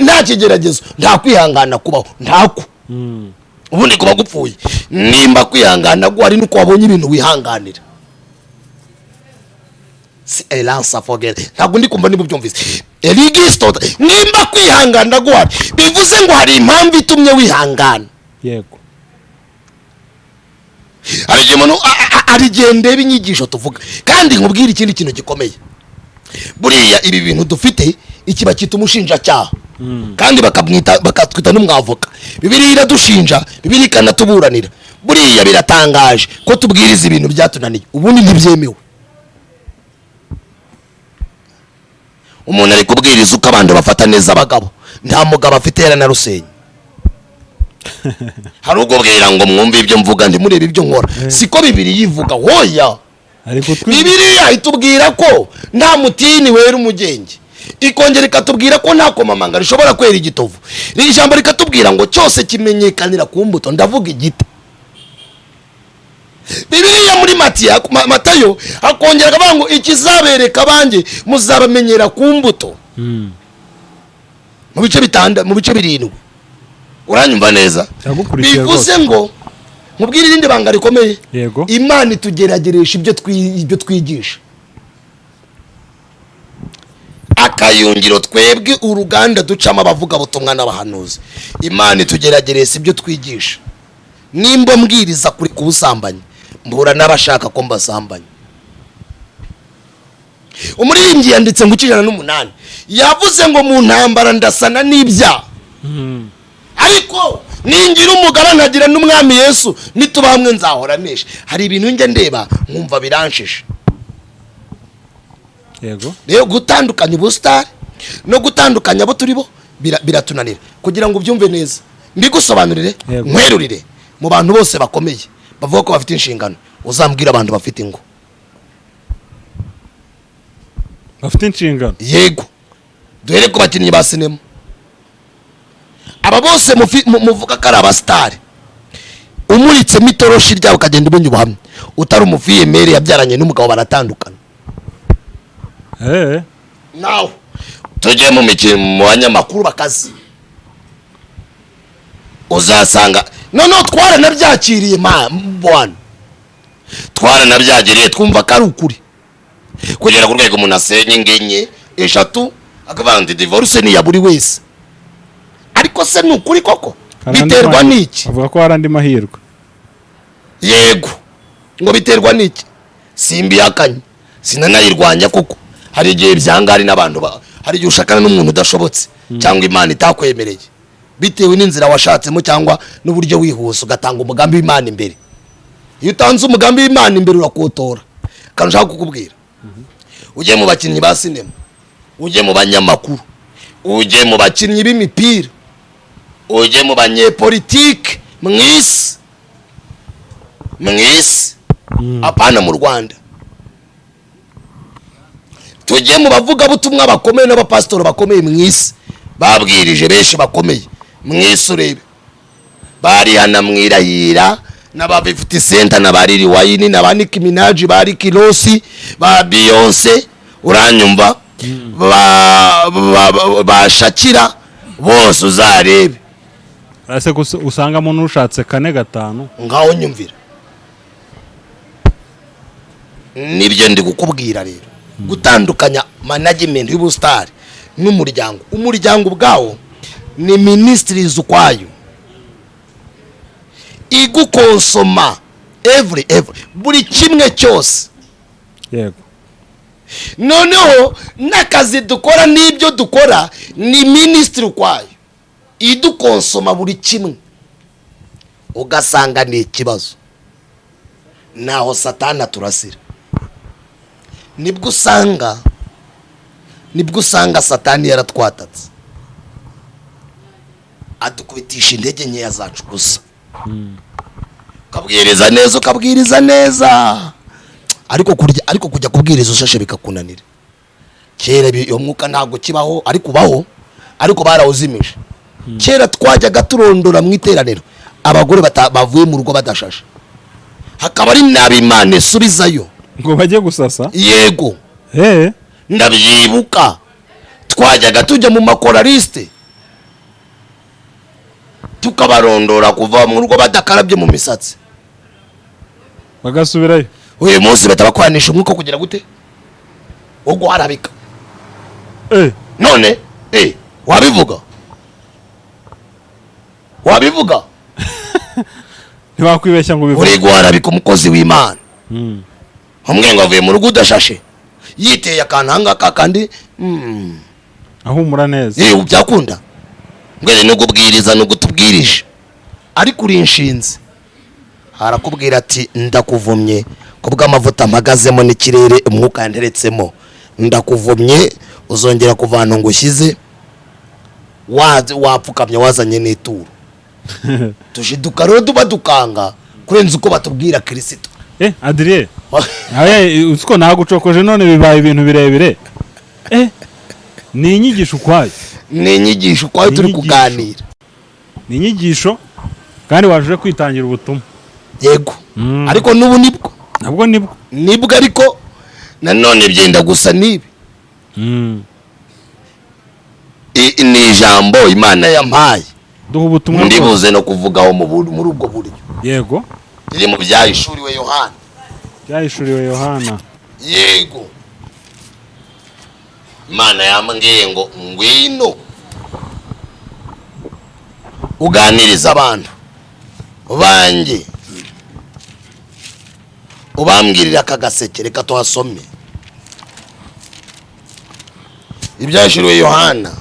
nta kigeragezo nta kwihangana kubaho, ntako. Ubundi kuba gupfuye. Nimba kwihangana gwari nuko wabonye ibintu wihanganira. Si elansa forget. Ntabwo ndi kumva niba byumvise. Eligisto nimba kwihangana gwari bivuze ngo hari impamvu itumye wihangana. Yego. Arigende binyigisho tuvuga. Kandi nkubwira ikindi kintu gikomeye. Buriya ibi bintu dufite ikiba cyita umushinja cyaha. Kandi bakatwita n'umwavoka. Bibiliya iradushinja, Bibiliya ikanatuburanira. Buriya biratangaje ko tubwiriza ibintu byatunaniye, ubundi ntibyemewe. Umuntu ari kubwiriza uko abantu bafata neza abagabo, nta mugabo afite na Rusenyi. Hari ubwo bwira ngo mwumve ibyo mvuga ndi murebe ibyo nkora. Siko Bibiliya ivuga. Hoya, Bibiliya itubwira ko nta mutini wera umugenge, ikongera ikatubwira ko nta komamanga rishobora kwera igitovu. Iri jambo rikatubwira ngo cyose kimenyekanira ku mbuto, ndavuga igiti. Bibiliya muri Matayo akongera akavuga ngo ikizabereka abanjye muzabamenyera ku mbuto. Mu bice 7. Uranyumva neza? Bivuze ngo nkubwire irindi banga rikomeye. Yego. Imana itugerageresha ibyo twigisha. Akayungiro twebwe uruganda ducamo abavuga butumwa n'abahanuzi. Imana itugerageresha ibyo twigisha. Nimba mbwiriza kuri kubusambanyi, mbura n'abashaka ko mbasambanya. Umuririmbyi yanditse ngo 108 yavuze ngo mu ntambara ndasana n'ibyaha, ariko ningira umugaba nkagira n'umwami Yesu nituba hamwe nzahora nesha. Hari ibintu njye ndeba nkumva biranshije. Yego. Rero gutandukanya ubustar no gutandukanya abo turi bo biratunanira. Kugira ngo ubyumve neza mbigusobanurire nkwerurire mu bantu bose bakomeye bavuga ko bafite inshingano, uzambwira abantu bafite ingo. Bafite inshingano? Yego. Duhere ku bakinnyi ba sinema. Aba bose muvuga ko ari abasitari, umuritse mitoroshi ryabo ukagenda ubonye ubuhamya, utari umufiyemere yabyaranye n'umugabo baratandukana. Nawe tujye mu mikino mu banyamakuru bakazi, uzasanga noneho twaranabyakiriye bwana, twaranabyagiriye twumva ko ari ukuri, kugera ku rwego umuntu asenye ingenye eshatu akavuga ngo divorce ni ya buri wese. Ariko se ni ukuri koko? Biterwa n'iki? Avuga ko hari andi mahirwe. Yego, ngo biterwa n'iki? Simbi yakanye sinanayirwanya kuko hari igihe byangari n'abantu hari igihe ushakana n'umuntu udashobotse cyangwa Imana itakwemereye bitewe n'inzira washatsemo cyangwa n'uburyo wihuse ugatanga umugambi w'Imana imbere. Iyo utanze umugambi w'Imana imbere urakotora. Kandi nshaka kukubwira, ujye mu bakinnyi ba sinema, ujye mu banyamakuru, ujye mu bakinnyi b'imipira, ujye mu banyepolitike mwisi apana mu Rwanda, tujye mu bavuga butumwa bakomeye n'abapasitoro bakomeye mwisi babwirije benshi bakomeye mwisi. Urebe bari hana mwirahira n'aba 50 Cent n'abariri wayini n'aba Nicki Minaj bari Kilosi ba Beyonce, uranyumva, ba Shakira bose uzarebe. Ase usanga umuntu ushatse 4-5 ngaho nyumvira. Nibyo ndi gukubwira rero, gutandukanya management y'ubustar n'umuryango. Umuryango ubwawo ni ministries ukwayo igukonsoma every buri kimwe cyose. Yego. Noneho n'akazi dukora n'ibyo dukora ni ministry ukwayo idukonsoma buri kimwe. Ugasanga ni ikibazo, naho Satana turasira. Nibwo usanga Satani yaratwatatse adukubitisha intege nkeya zacu gusa. Ukabwiriza neza ariko kujya kubwiriza ushashe bikakunanira. Kera iyo mwuka ntago kibaho, ariko ubaho, ariko barawuzimije. Kera twajyaga turondora mu iteraniro abagore bavuye mu rugo badashashe, hakaba ari n'ab'Imana subizayo ngo bajye gusasa. Yego, ndabyibuka twajyaga tujya mu makoraliste tukabarondora kuva mu rugo badakarabye mu misatsi bagasubirayo. Uyu munsi batabakwanisha umwuka kugira gute wo guharabika. None wabivuga ntiwakwibeshya ngo bivuge. Uri guharabika umukozi w'Imana. Umwe ngo avuye mu rugo udashashe yiteye akantanga kakandi ahumura neza. Byakunda ngwere no gubwiriza no gutubwirije, ariko uri inshinze harakubwira ati ndakuvumye kubw'amavuta mpagazemo n'ikirere umwuka yanteretsemo, ndakuvumye uzongera kuvana ngo ushyize wapfukamye wazanye n'ituro. Tushiduka rero dukanga kurenza uko batubwira Kristo. Adrien usko nagucokoje none bibaye ibintu birebire. Ni inyigisho ukwayo. Turi kuganira. Ni inyigisho kandi waje kwitangira ubutumwa. Yego. Ariko nubu nibwo ariko nanone byenda gusa nibi. Ni ijambo Imana yampaye. Duha ubutumwa ndibuze no kuvugaho muri ubwo buryo. Yego. Iri mu byahishuriwe Yohana. Yego. Imana yambwiye ngo ngwino uganiriza abantu banjye, ubambwirira akagaseke. Reka tuhasome ibyahishuriwe Yohana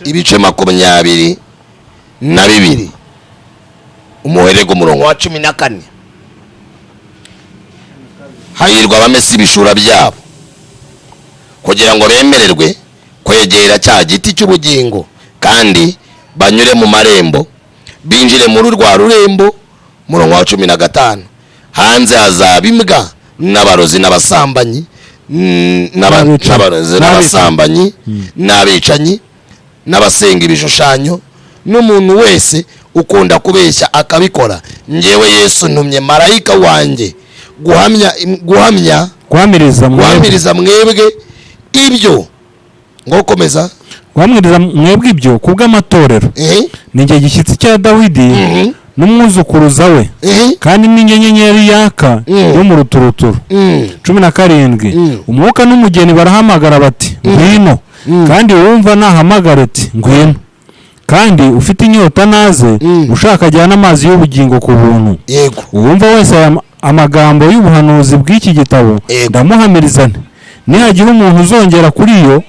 ibice 22 umuherego umurongo wa 14. hahirwa abamesa ibishura byabo kugira ngo bemererwe kwegera cya giti cy'ubugingo kandi banyure mu marembo binjire muri rwa rurembo. Murongo wa 15. hanze hazaba imbwa n'abarozi n'abasambanyi n'abicanyi n'abasenga ibishushanyo n'umuntu wese ukunda kubeshya akabikora. Ngewe Yesu ntumye marayika wanjye guhamiriza mwebwe ibyo. ngo komeza. guhamiriza mwebwe ibyo kubw'amatorero ni igihe gishyitsi cya Dawidi n'umwuzukuruza we kandi n'inyenyeri yaka yo mu ruturuturu. 17. umwuka n'umugeni barahamagara bati ngwino, kandi wumva nahamagara ati ngwino, kandi ufite inyota naze, ushaka ajyana amazi y'ubugingo ku buntu. uwumva wese amagambo y'ubuhanuzi bw'iki gitabo ndamuhamiriza nti nihagira umuntu uzongera kuri yo,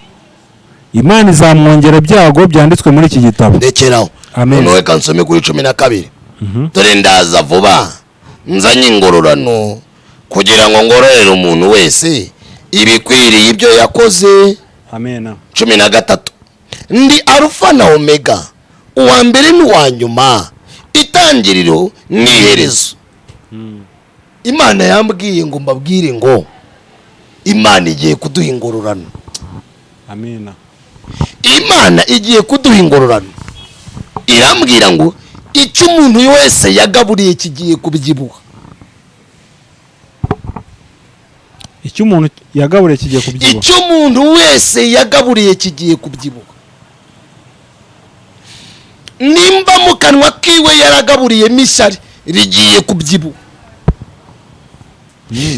Imana izamwongera ibyago byanditswe muri iki gitabo. Ndekeraho. Amen. Noneho kansome kuri 12. Dore ndaza vuba nzanye ingororano kugira ngo ngororere umuntu wese ibikwiriye ibyo yakoze. Amen. 13. Ndi Alpha na Omega, uwa mbere n'uwa nyuma, itangiriro n'iherezo. Imana yambwiye ngo mbabwire ngo Imana igiye kuduha ingororano. Amen. Imana igiye kuduha ingororano. Irambwira ngo icyo umuntu wese yagaburiye kigiye kubyibuha. Icyo umuntu yagaburiye kigiye kubyibuha. Icyo umuntu wese yagaburiye kigiye kubyibuha. Nimba mu kanwa kiwe yaragaburiye misari rigiye kubyibuha.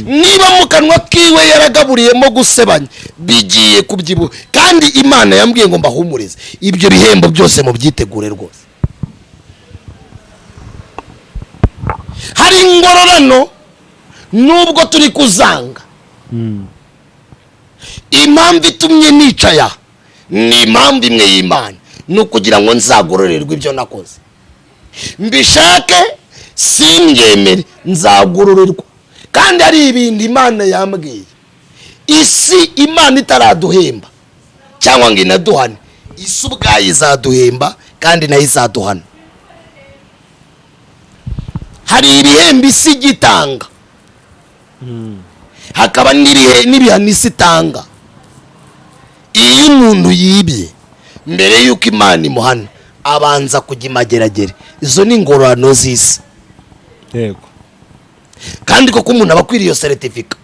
Niba mu kanwa kiwe yaragaburiyemo gusebanya bigiye kubyibuha. Kandi Imana yambwiye ngo mbahumurize ibyo bihembo byose mu byitegure rwose. Hari ingororano nubwo turi kuzanga. Impamvu itumye nicaya ni impamvu imwe y'Imana, no kugira ngo nzagororerwe ibyo nakoze. Mbishake singemere nzagororerwa. Kandi hari ibindi Imana yambwiye. Isi Imana itaraduhemba cyangwa ngo inaduhane, isi ubwayo izaduhemba kandi nayo izaduhana. Hari ibihembo isi gitanga, hakaba n'ibihano isi itanga. Iyo umuntu yibye mbere yuko Imana imuhana abanza kujya imageragere. Izo ni ingororano z'isi. Yego. Kandi koko umuntu abakwiriye iyo certificate.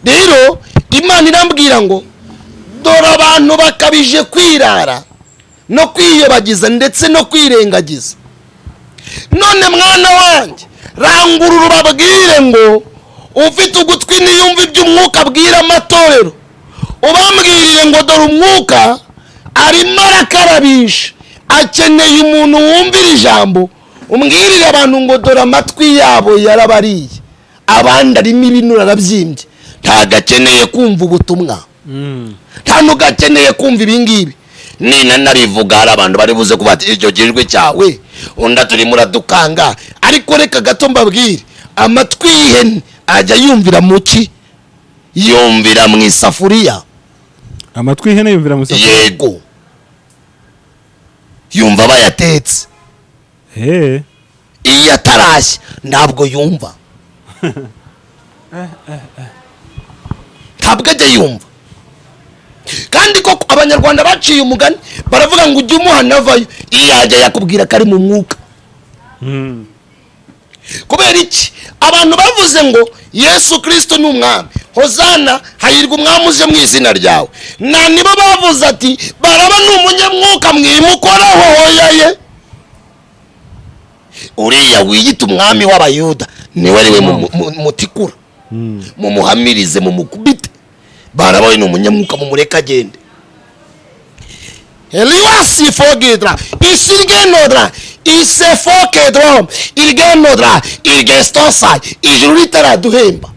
Rero Imana irambwira ngo dore abantu bakabije kwirara no kwiyobagiza ndetse no kwirengagiza. None mwana wanjye rangurura ubabwire ngo ufite ugutwi niyumva iby'umwuka abwira amatorero, ubambwirire ngo dore umwuka arimo arakarabisha, akeneye umuntu wumvira ijambo. Umbwirire abantu ngo dore amatwi yabo yarabariye, abandi arimo ibinura arabyimbye, ntagakeneye kumva ubutumwa. Nta nugakeneye kumva ibingibi. Nina narivuga hari abantu bari buze kubati icyo kijwe cyawe onda turi muradukanga. Ariko reka gato mbabwire, amatwi y'ihene ajya yumvira muki? Yumvira mu isafuriya. Amatwi y'ihene yumvira mu isafuriya? Yego. Yumva bayatetse. Iyo atarashye ntabwo yumva. Ntabwo ajya yumva. Kandi koko abanyarwanda baciye umugani baravuga ngo ujye umuhana avayo iyo ajya yakubwira ko ari mu mwuka. Kubera iki? Abantu bavuze ngo Yesu Kristo ni umwami, hozana hahirwa umwami uje mu izina ryawe. Na nibo bavuze ati baraba ni umunyamwuka mwimukoraho hoyaye. Uriya wiyita umwami w'abayuda niwe ariwe mutikura, mumuhamirize mumukubite. Barabaye ni umunyamwuka mumureka agende. Eliwasi fogedra isilgenodra isefokedrom ilgenodra ilgestosa ijuru ritaraduhemba.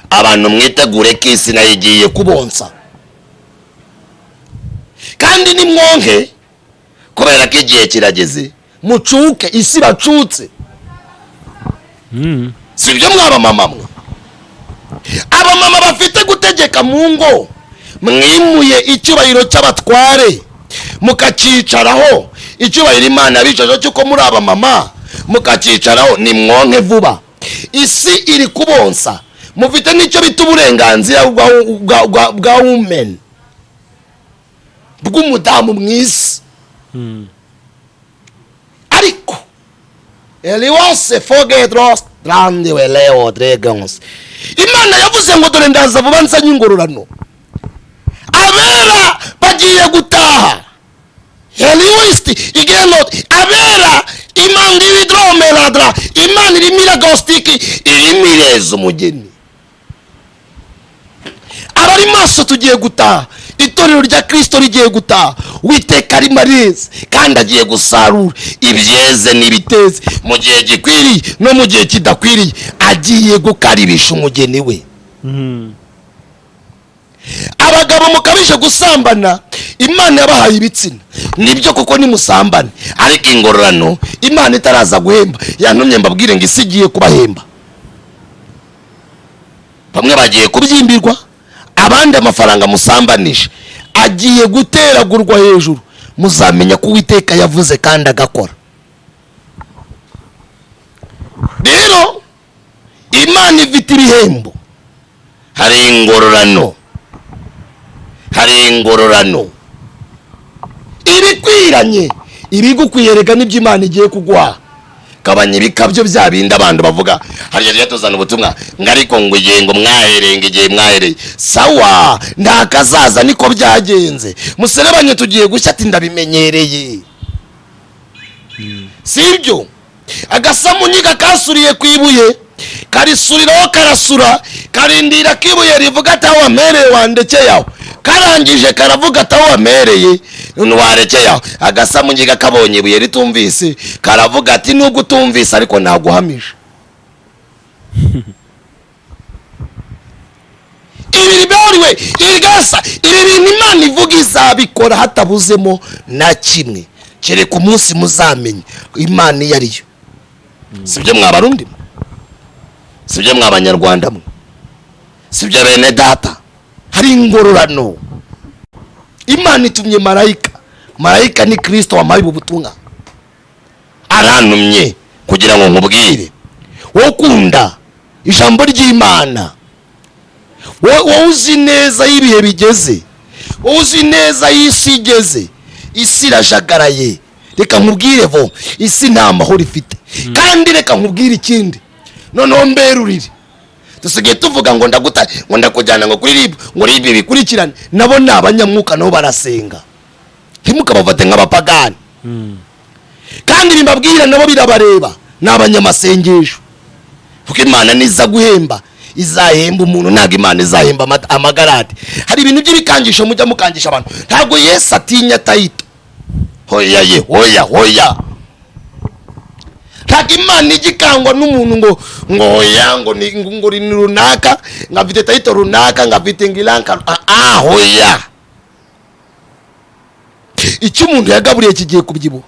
Abantu mwitegure ko isi nayo igiye kubonsa. kandi nimwonke kubera ko igihe kirageze mucuke isi bacutse. Sibyo mwaba mama mwe? Abamama bafite gutegeka mu ngo mwimuye icyubahiro cy'abatware mukacicaraho, icyubahiro Imana yabicaje cyuko muri abamama mukacicaraho, nimwonke vuba. Isi iri kubonsa, mufite n'icyo bita uburenganzira bwa women, bw'umudamu mwisi. Ariko Eliwase forget lost grande weleo dragons. Imana yavuze ngo dore ndaza vuba nzanye ingororano. Abera bagiye gutaha. Eliwiste igenot abera imanga ibidromeladra, Imana irimira gostiki irimireza umugeni. Abari maso tugiye gutaha, itorero rya Kristo rigiye gutaha. Uwiteka ari marize kandi agiye gusarura ibyeze n'ibiteze mu gihe gikwiriye no mu gihe kidakwiriye. Agiye gukaribisha umugeni we. Abagabo mukabije gusambana, Imana yabahaye ibitsina, nibyo kuko nimusambane, ariko ingororano Imana itaraza guhemba yantumye mbabwire ngo isi igiye kubahemba. Bamwe bagiye kubyimbirwa, abandi amafaranga musambanisha agiye guteragurwa hejuru. Muzamenya ko Uwiteka yavuze kandi agakora. Rero Imana ifite ibihembo. Hari ingororano, hari ingororano ibikwiranye, ibigukwiyereka n'ibyo Imana igiye kuguha. Kabanye bikabyo bya bindi abantu bavuga hariya ryatuzana ubutumwa ngariko ngo igihe ngo mwaherenge, igihe mwahereye sawa ndakazaza niko byagenze. Muserebanye tugiye gushya ati ndabimenyereye. Sibyo agasamunyiga kasuriye kwibuye karisuriraho karasura karindira kibuye rivuga ati aho wamereye wandekeye aho, karangije karavuga ati aho wamereye nwarekeye aho. Agasamunyiga kabonye ibuye ritumvise karavuga ati nubwo utumvise ariko naguhamije. Ibi bihoriwe igasa, ibi bintu Imana ivuga izabikora hatabuzemo na kimwe, kereka umunsi muzamenye Imana iyo ariyo. Sibyo mwabarundi, sibyo mwabanyarwanda mwe, sibyo bene data. Hari ingororano. Imana itumye marayika, marayika ni Kristo wamaye ubutumwa. Arantumye kugira ngo nkubwire wowe ukunda ijambo ry'Imana, wowe uzi neza y'ibihe bigeze, wowe uzi neza y'isi igeze. Isi irajagaraye, reka nkubwire vo isi nta mahoro ifite. Kandi reka nkubwire ikindi, noneho mberurire dusigaye tuvuga ngo ndakujyana ngo kuri RIB, ngo RIB bikurikirane. Nabo ni abanyamwuka, nabo barasenga, ntimukabafate nk'abapagani. Kandi bimbabwira nabo birabareba, ni abanyamasengesho. Kuko Imana niza guhemba izahemba umuntu, ntabwo Imana izahemba amagarade. Hari ibintu by'ibikangisho mujya mukangisha abantu, ntabwo Yesu atinya tayito. Hoya ye, hoya hoya. Ntabwo Imana igikangwa n'umuntu ngo hoya ngo ni runaka, ngafite tayito runaka, ngafite ngiranka. Hoya. Icyo umuntu yagaburiye kigiye kubyibuha.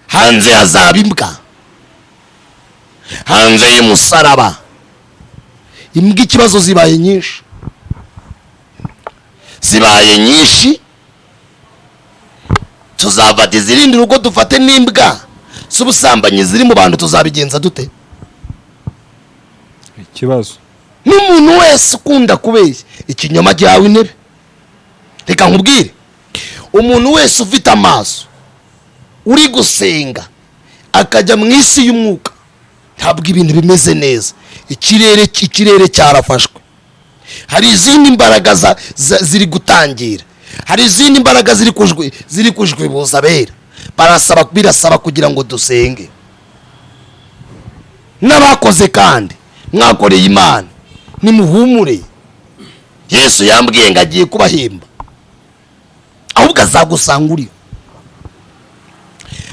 Hanze hazaba imbwa, hanze y'umusaraba imbwa. Ikibazo zibaye nyinshi, zibaye nyinshi. Tuzafata izirindi urugo dufate n'imbwa. Si ubusambanyi ziri mu bantu tuzabigenza dute? Ikibazo n'umuntu wese ukunda kubeshya ikinyoma gihawe intebe. Reka nkubwire, umuntu wese ufite amaso uri gusenga akajya mu isi y'umwuka, ntabwo ibintu bimeze neza. Ikirere cyarafashwe. Hari izindi mbaraga ziri gutangira, hari izindi mbaraga ziri kujwibuza abera. Birasaba kugira ngo dusenge. N'abakoze kandi mwakoreye Imana nimuhumure. Yesu yambwiye ngo agiye kubahemba, ahubwo azagusanga uriyo.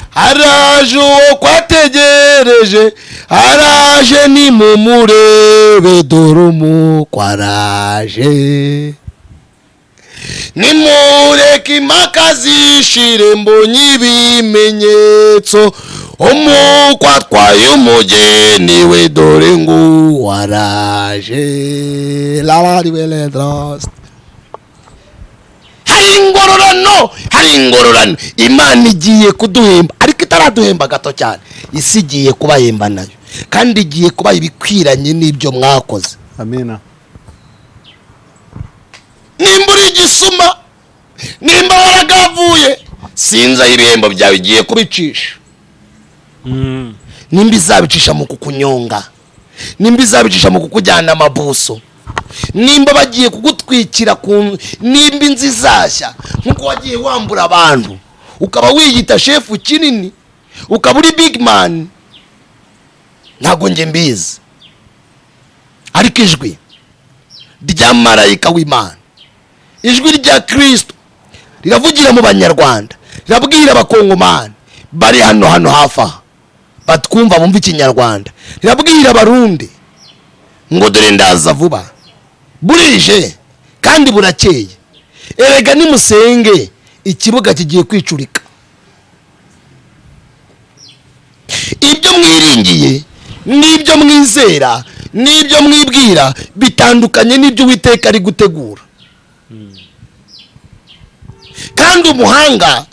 Haraje uwo kwategereje, haraje nimumurebe dore umuko araje. nimureke impaka zishire mbonye ibimenyetso umukwe atwaye umugeni we dore ngo waraje hari ingororano Imana igiye kuduhemba ariko itaraduhemba gato cyane isi igiye kubahemba nayo kandi igiye kuba ibikwiranye n'ibyo mwakoze. Amina. Nimba uri igisuma, nimba waragavuye, sinzi aho ibihembo byawe igiye kubicisha. Nimba izabicisha mu kukunyonga, nimba izabicisha mu kukujyana amabuso, nimba bagiye kugutwikira nimba inzu izashya nkuko wagiye wambura abantu ukaba wiyita shefu kinini ukaba uri big man, ntago nge mbizi. Ariko ijwi rya marayika w'Imana, ijwi rya Kristo riravugira mu Banyarwanda, rirabwira abakongomani bari hano hafi aha batwumva bumva ikinyarwanda, rirabwira abarundi ngo dore ndaza vuba, burije kandi burakeye, erega nimusenge ikibuga kigiye kwicurika. Ibyo mwiringiye n'ibyo mwizera n'ibyo mwibwira bitandukanye n'ibyo Uwiteka ari gutegura. Kandi umuhanga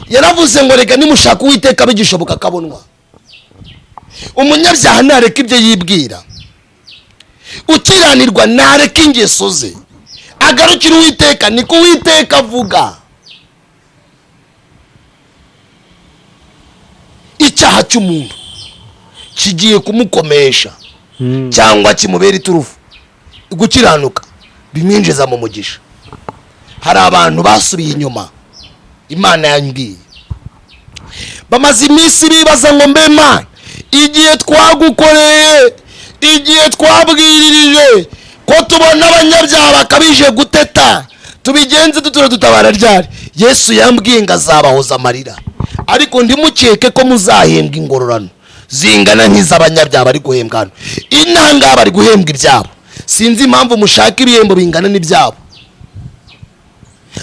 yaravuze ngo rega nimushaka Uwiteka bigishoboka kabonwa. Umunyabyaha nareka ibyo yibwira, ukiranirwa nareka ingeso ze, agarukira Uwiteka, niko Uwiteka avuga. Icyaha cy'umuntu kigiye kumukomesha cyangwa kimubera iturufu, gukiranuka bimwinjiza mu mugisha. Hari abantu basubiye inyuma, Imana yambwiye bamaze iminsi bibaza ngo mbe Mana, igihe twagukoreye, igihe twabwiririje ko tubona abanyabyaha bakabije guteta, tubigenze dutura dutabara ryari? Yesu yambwiye ngo azabahoza amarira, ariko ndimukeke ko muzahembwa ingororano zingana nk'iz'abanyabyaha bari guhembwa hano. Intanga bari guhembwa ibyabo, sinzi impamvu mushaka ibihembo bingana n'ibyabo.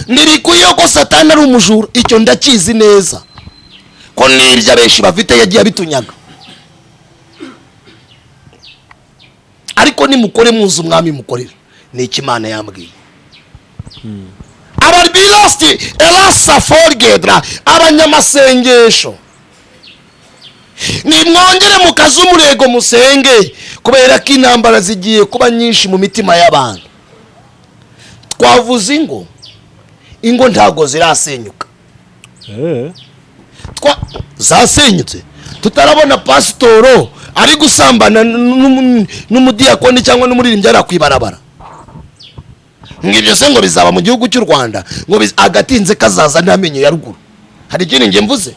Ntirikuye ko Satani ari umujura, icyo ndakizi neza ko n'ibyo abenshi bafite yagiye abitunyaga. Ariko nimukore muzi umwami mukorera, ni iki Imana yambwiye. Abarbilasti elasa forgedra, abanyamasengesho nimwongere mukaze umurego musenge, kubera ko intambara zigiye kuba nyinshi mu mitima y'abantu. Twavuze ingo ntago zirasenyuka, zasenyutse. Tutarabona pasitoro ari gusambana n'umudiyakoni cyangwa n'umuririmbyi ari kwibarabara. Ngibyo se ngo bizaba mu gihugu cy'u Rwanda, ngo agatinze kazaza ntamenye ya ruguru. Hari ikindi nge mvuze?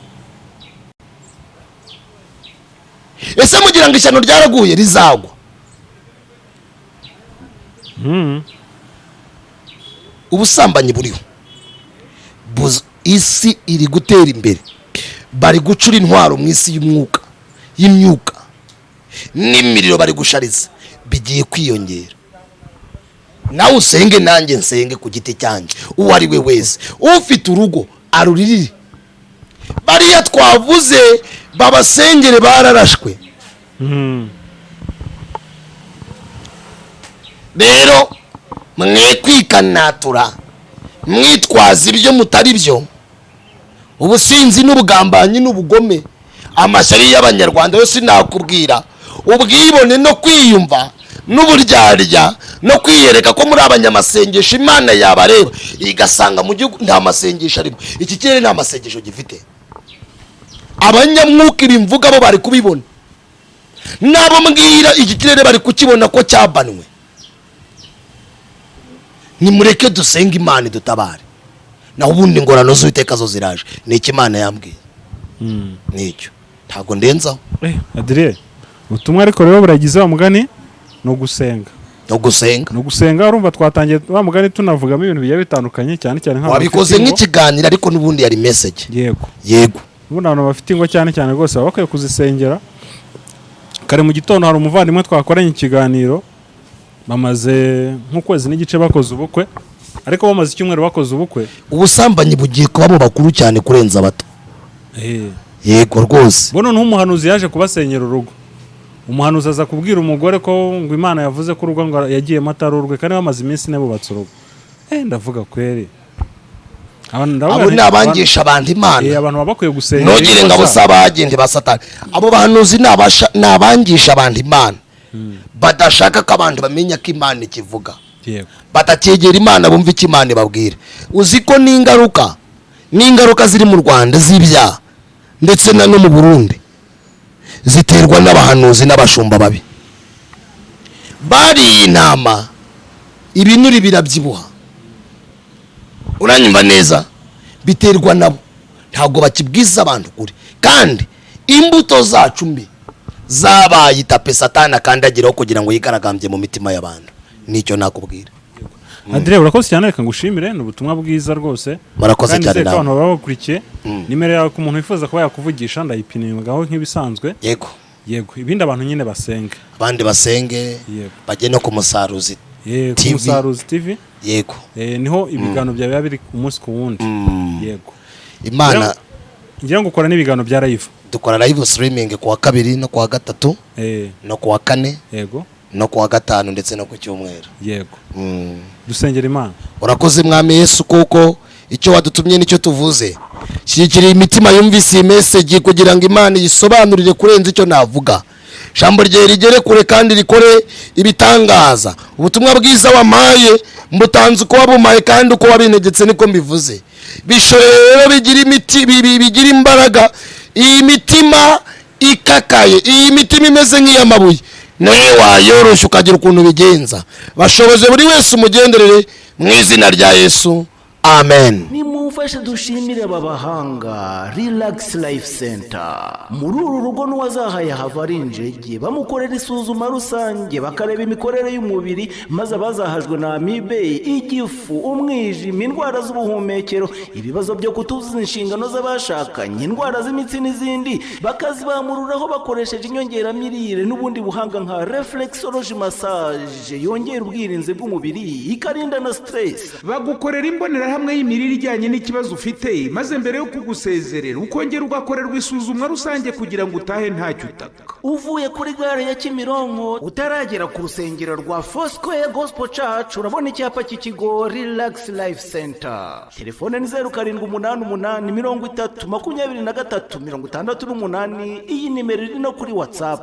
Ese mugira ngo ishyano ryaraguye rizagwa? Ubusambanyi buriho, isi iri gutera imbere, bari gucura intwaro mu isi y'imyuka n'imiriro bari gushariza, bigiye kwiyongera. Nawe usenge nanjye nsenge ku giti cyanjye, uwo ari we wese ufite urugo aruririre. Bariya twavuze babasengere bararashwe. Rero mwe kwikanatura mwitwaza ibyo mutari byo, ubusinzi n'ubugambanyi n'ubugome, amashyari y'Abanyarwanda yose nakubwira, ubwibone no kwiyumva n'uburyarya no kwiyereka ko muri abanyamasengesho Imana yabareba igasanga mu gihugu nta masengesho arimo. Iki kirere nta masengesho gifite. Abanyamwuka ibimvuga bo bari kubibona, nabo mbwira iki kirere bari kukibona ko cyabanwe. Nimureke dusenga Imana dutabare, naho ubundi ingorano z'Uwiteka zo ziraje. Ni iki Imana yambwiye, nicyo ntago ndenzaho. Adrien, ubutumwa ariko rero buragize wa mugani no gusenga. No gusenga urumva twatangiye wa mugani tunavugamo ibintu bigiye bitandukanye, cyane cyane nka wabikoze nk'ikiganiro, ariko n'ubundi yari message. Yego ubundi abantu bafite ingo cyane cyane rwose baba bakwiye kuzisengera. Kare mu gitondo hari umuvandimwe twakoranye ikiganiro, bamaze nk'ukwezi n'igice bakoze ubukwe, ariko bamaze icyumweru bakoze ubukwe. Ubusambanyi bugiye kuba mu bakuru cyane kurenza abato. Yego rwose. Bono n'umuhanuzi yaje kubasenyera urugo. Umuhanuzi aza kubwira umugore ko ngo Imana yavuze ko urugo ngo yagiye matarurwe kandi bamaze iminsi bubatse urugo. Ndavuga kweri. Abo nabangisha abantu Imana. Abantu babakwiye gusenga. Nogire ngabo sabagende ba Satani. Abo bahanuzi nabangisha abantu Imana. Badashaka ko abantu bamenya ko Imana ikivuga. Yego. Batacyegera Imana bumva icyo Imana ibabwira. Uziko n'ingaruka ziri mu Rwanda z'ibyaha ndetse no mu Burundi ziterwa n'abahanuzi n'abashumba babi. Bari inama ibinuri birabyibuha. Uranyumva neza, biterwa nabo ntago bakibwiza abantu kuri, kandi imbuto zacu mbi zabaye itape Satani akandagiraho kugira ngo yigaragambye mu mitima y'abantu. Nicyo nakubwira. Adrien urakoze cyane, reka ngushimire, n'ubutumwa bwiza rwose. Murakoze cyane nawe. Abantu babakurikiye nimero yawe ku muntu wifuza kuba yakuvugisha ndayipiningaho nk'ibisanzwe. Yego ibindi abantu nyine basenge, abandi basenge bajye no ku Musaruzi TV. Musaruzi TV. Yego. Niho ibiganiro byawe biri umunsi ku wundi. Yego. Imana ngira ngo ukora n'ibigano bya live. Dukora live streaming ku wa 2 no ku wa 3 no ku wa 4. Yego. No ku wa 5 ndetse no ku cyumweru. Yego. Dusengera Imana. Urakoze Mwami Yesu kuko icyo wadutumye nicyo tuvuze. Shyigikira imitima yumvise iyi message kugira ngo Imana yisobanurire kurenza icyo navuga. Jambo rye rigere kure kandi rikore ibitangaza. Ubutumwa bwiza wamaye mbutanze uko wabumaye kandi uko wabinegetse niko mbivuze. Bishorero bigira imbaraga. Iyi mitima ikakaye, iyi mitima imeze nk'iyamabuye, nawe wayoroshya ukagira ukuntu bigenza. Bashoboze buri wese umugenderere mu izina rya Yesu. Amen. Nimufashe dushimire babahanga Relax Life Center. Muri uru rugo n'uwazahaye havari injege bamukorera isuzuma rusange bakareba imikorere y'umubiri maze abazahajwe na amibe, igifu, umwijima, indwara z'ubuhumekero, ibibazo byo kutuzuza inshingano z'abashakanye, indwara z'imitsi n'izindi bakazibamururaho bakoresheje inyongeramirire n'ubundi buhanga nka reflexology massage yongera ubwirinzi bw'umubiri ikarinda na stress. Bagukorera imbonera hamwe y'imirire ijyanye n'ikibazo ufite maze mbere yo kugusezerera ukongera ugakorerwa isuzumwa rusange kugira ngo utahe ntacyo utaka. Uvuye kuri gare ya Kimironko utaragera ku rusengero rwa Foursquare Gospel Church urabona icyapa cy'ikigo Relax Life Center. Telefone ni 0788 30 23 68. Iyi nimero iri no kuri WhatsApp.